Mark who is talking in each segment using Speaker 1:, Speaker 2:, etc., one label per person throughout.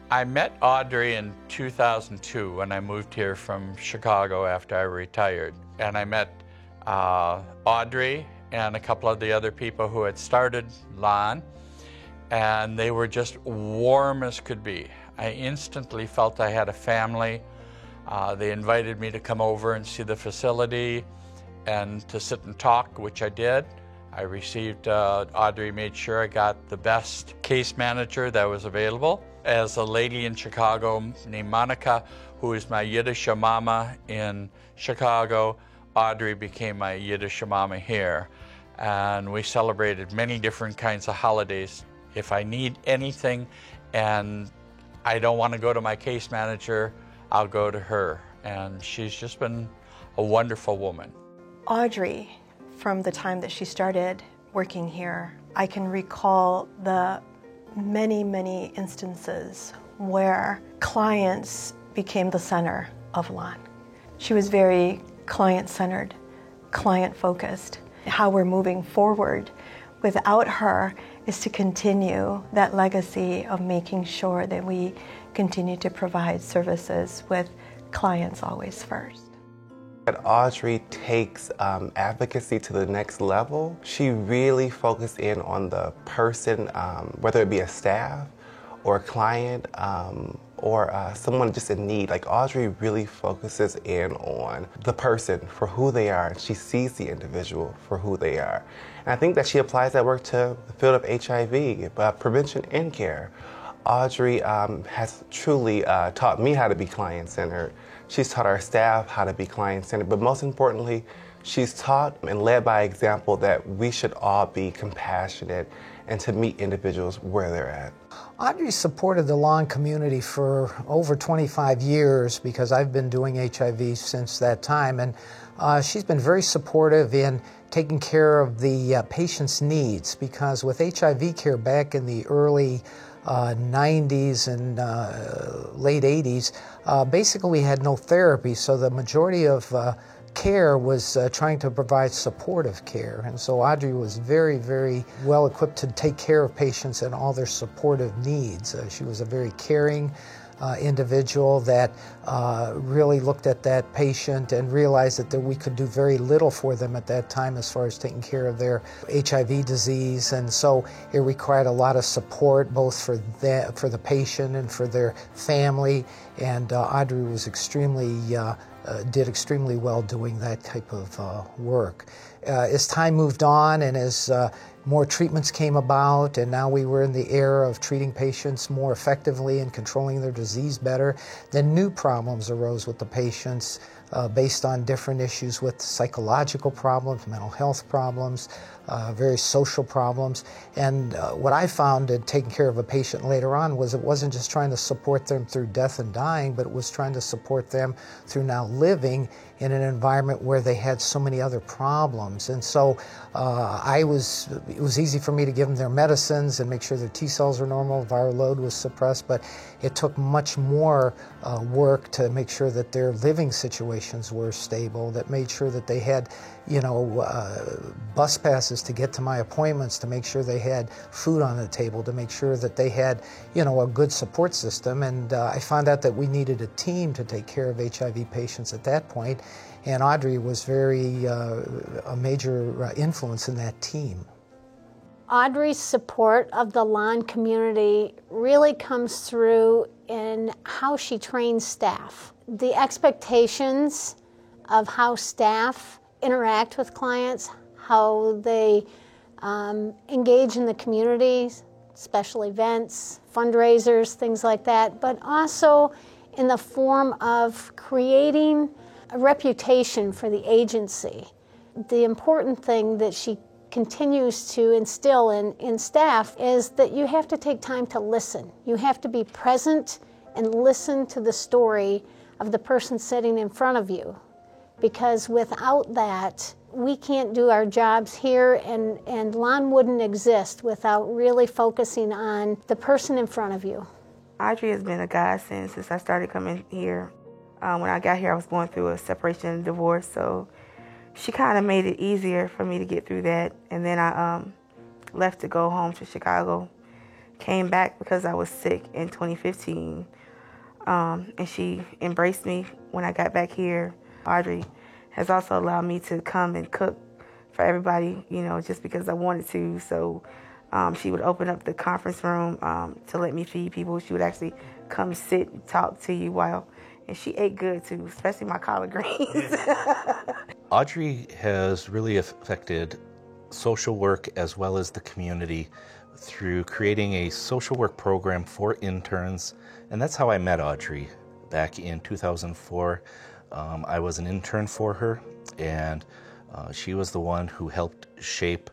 Speaker 1: I met Audrey in 2002 when I moved here from Chicago after I retired. And I met Audrey and a couple of the other people who had started Lon, and they were just warm as could be. I instantly felt I had a family. They invited me to come over and see the facility and to sit and talk, which I did. I received, Audrey made sure I got the best case manager that was available. As a lady in Chicago named Monica, who is my Yiddish mama in Chicago, Audrey became my Yiddish mama here. And we celebrated many different kinds of holidays. If I need anything and I don't want to go to my case manager, I'll go to her. And she's just been a wonderful woman.
Speaker 2: Audrey, from the time that she started working here, I can recall the many, many instances where clients became the center of Lon. She was very client-centered, client-focused. How we're moving forward without her is to continue that legacy of making sure that we continue to provide services with clients always first.
Speaker 3: Audrey takes advocacy to the next level. She really focused in on the person, whether it be a staff or a client or someone just in need. Like Audrey really focuses in on the person for who they are, and she sees the individual for who they are. And I think that she applies that work to the field of HIV, prevention and care. Audrey has truly taught me how to be client-centered. She's taught our staff how to be client-centered, but most importantly, she's taught and led by example that we should all be compassionate and to meet individuals where they're at.
Speaker 4: Audrey supported the Lon community for over 25 years because I've been doing HIV since that time, and she's been very supportive in taking care of the patient's needs, because with HIV care back in the early 90s and late 80s, basically we had no therapy, so the majority of care was trying to provide supportive care. And so Audrey was very, very well equipped to take care of patients and all their supportive needs. She was a very caring individual that really looked at that patient and realized that we could do very little for them at that time as far as taking care of their HIV disease, and so it required a lot of support both for the patient and for their family, and Audrey was did extremely well doing that type of work. As time moved on and as more treatments came about, and now we were in the era of treating patients more effectively and controlling their disease better, then new problems arose with the patients based on different issues with psychological problems, mental health problems, various social problems. And what I found in taking care of a patient later on was it wasn't just trying to support them through death and dying, but it was trying to support them through now living in an environment where they had so many other problems. And so it was easy for me to give them their medicines and make sure their T cells are normal, viral load was suppressed, but it took much more work to make sure that their living situations were stable, that made sure that they had, bus passes to get to my appointments, to make sure they had food on the table, to make sure that they had, a good support system. And I found out that we needed a team to take care of HIV patients at that point, and Audrey was very a major influence in that team.
Speaker 5: Audrey's support of the Lon community really comes through in how she trains staff. The expectations of how staff interact with clients, how they engage in the community, special events, fundraisers, things like that, but also in the form of creating a reputation for the agency. The important thing that she continues to instill in staff is that you have to take time to listen. You have to be present and listen to the story of the person sitting in front of you, because without that, we can't do our jobs here, and Lon wouldn't exist without really focusing on the person in front of you.
Speaker 6: Audrey has been a godsend since I started coming here. When I got here, I was going through a separation and divorce, so she kind of made it easier for me to get through that. And then I left to go home to Chicago came back because I was sick in 2015, and she embraced me when I got back here. Audrey has also allowed me to come and cook for everybody, just because I wanted to. So she would open up the conference room to let me feed people. She would actually come sit and talk to you and she ate good too, especially my collard greens.
Speaker 7: Audrey has really affected social work as well as the community through creating a social work program for interns. And that's how I met Audrey back in 2004. I was an intern for her, and she was the one who helped shape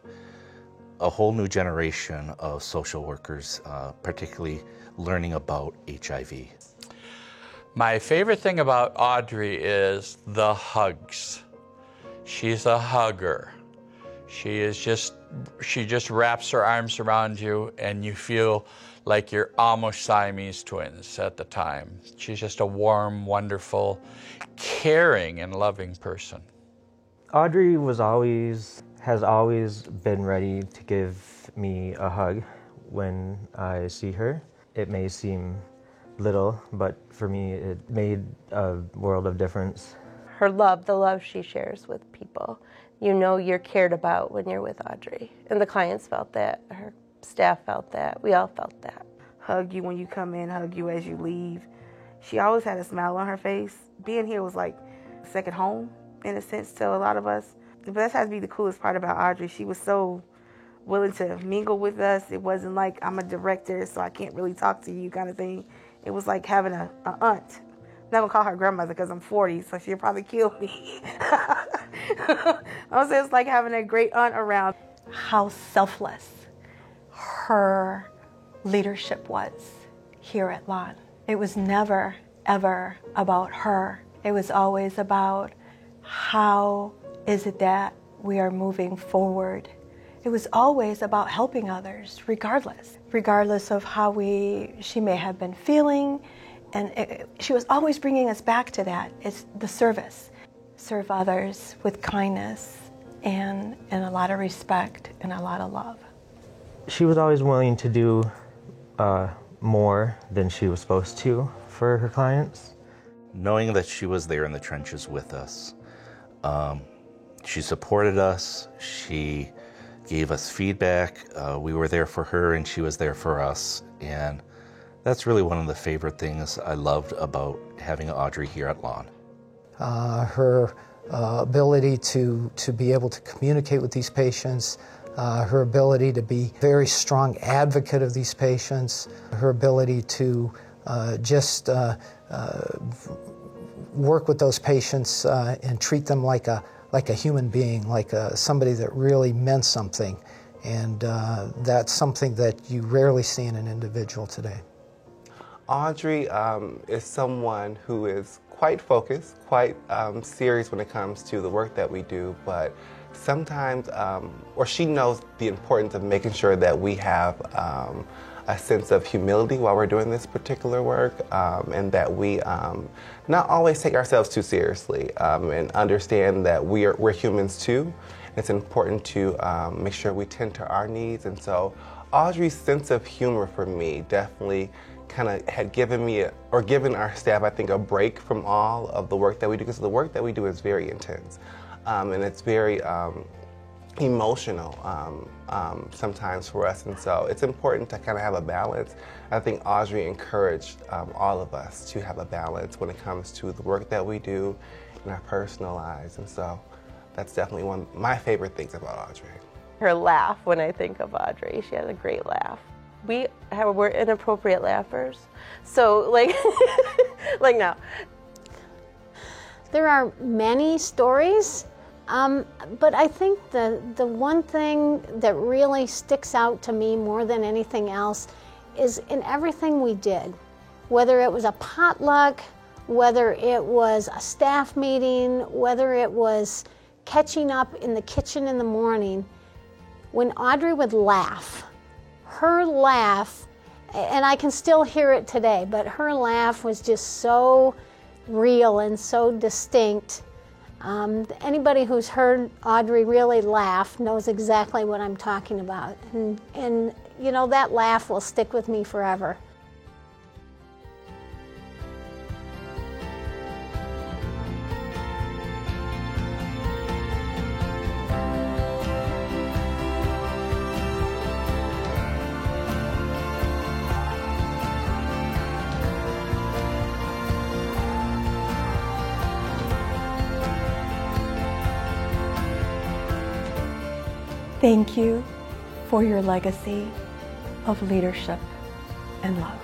Speaker 7: a whole new generation of social workers, particularly learning about HIV.
Speaker 1: My favorite thing about Audrey is the hugs. She's a hugger. She just wraps her arms around you and you feel like you're almost Siamese twins at the time. She's just a warm, wonderful, caring and loving person.
Speaker 8: Audrey has always been ready to give me a hug when I see her. It may seem little, but for me it made a world of difference.
Speaker 9: Her love, the love she shares with people. You're cared about when you're with Audrey. And the clients felt that, her staff felt that, we all felt that.
Speaker 6: Hug you when you come in, hug you as you leave. She always had a smile on her face. Being here was like second home, in a sense, to a lot of us. But that has to be the coolest part about Audrey. She was so willing to mingle with us. It wasn't like, I'm a director, so I can't really talk to you kind of thing. It was like having an aunt. I'm not gonna call her grandmother because I'm 40, so she'll probably kill me. I would say it's like having a great aunt around.
Speaker 2: How selfless her leadership was here at Lon. It was never, ever about her. It was always about how is it that we are moving forward. It was always about helping others, regardless of how she may have been feeling. And she was always bringing us back to that. It's the service. Serve others with kindness and a lot of respect and a lot of love.
Speaker 8: She was always willing to do more than she was supposed to for her clients.
Speaker 7: Knowing that she was there in the trenches with us, she supported us, she gave us feedback, we were there for her and she was there for us. And that's really one of the favorite things I loved about having Audrey here at Lon.
Speaker 4: Her ability to be able to communicate with these patients, her ability to be a very strong advocate of these patients, her ability to just work with those patients and treat them like a human being, like somebody that really meant something. And that's something that you rarely see in an individual today.
Speaker 3: Audrey is someone who is quite focused, quite serious when it comes to the work that we do, but sometimes, or she knows the importance of making sure that we have a sense of humility while we're doing this particular work, and that we not always take ourselves too seriously, and understand that we're humans too. It's important to make sure we tend to our needs, and so Audrey's sense of humor for me definitely kind of had given me, or given our staff, I think, a break from all of the work that we do, because the work that we do is very intense, and it's very emotional sometimes for us, and so it's important to kind of have a balance. I think Audrey encouraged all of us to have a balance when it comes to the work that we do in our personal lives, and so that's definitely one of my favorite things about Audrey.
Speaker 9: Her laugh, when I think of Audrey, she has a great laugh. We're inappropriate laughers, so like now.
Speaker 5: There are many stories, but I think the one thing that really sticks out to me more than anything else is in everything we did, whether it was a potluck, whether it was a staff meeting, whether it was catching up in the kitchen in the morning, when Audrey would laugh, her laugh, and I can still hear it today, but her laugh was just so real and so distinct. Anybody who's heard Audrey really laugh knows exactly what I'm talking about. And you know, that laugh will stick with me forever.
Speaker 2: Thank you for your legacy of leadership and love.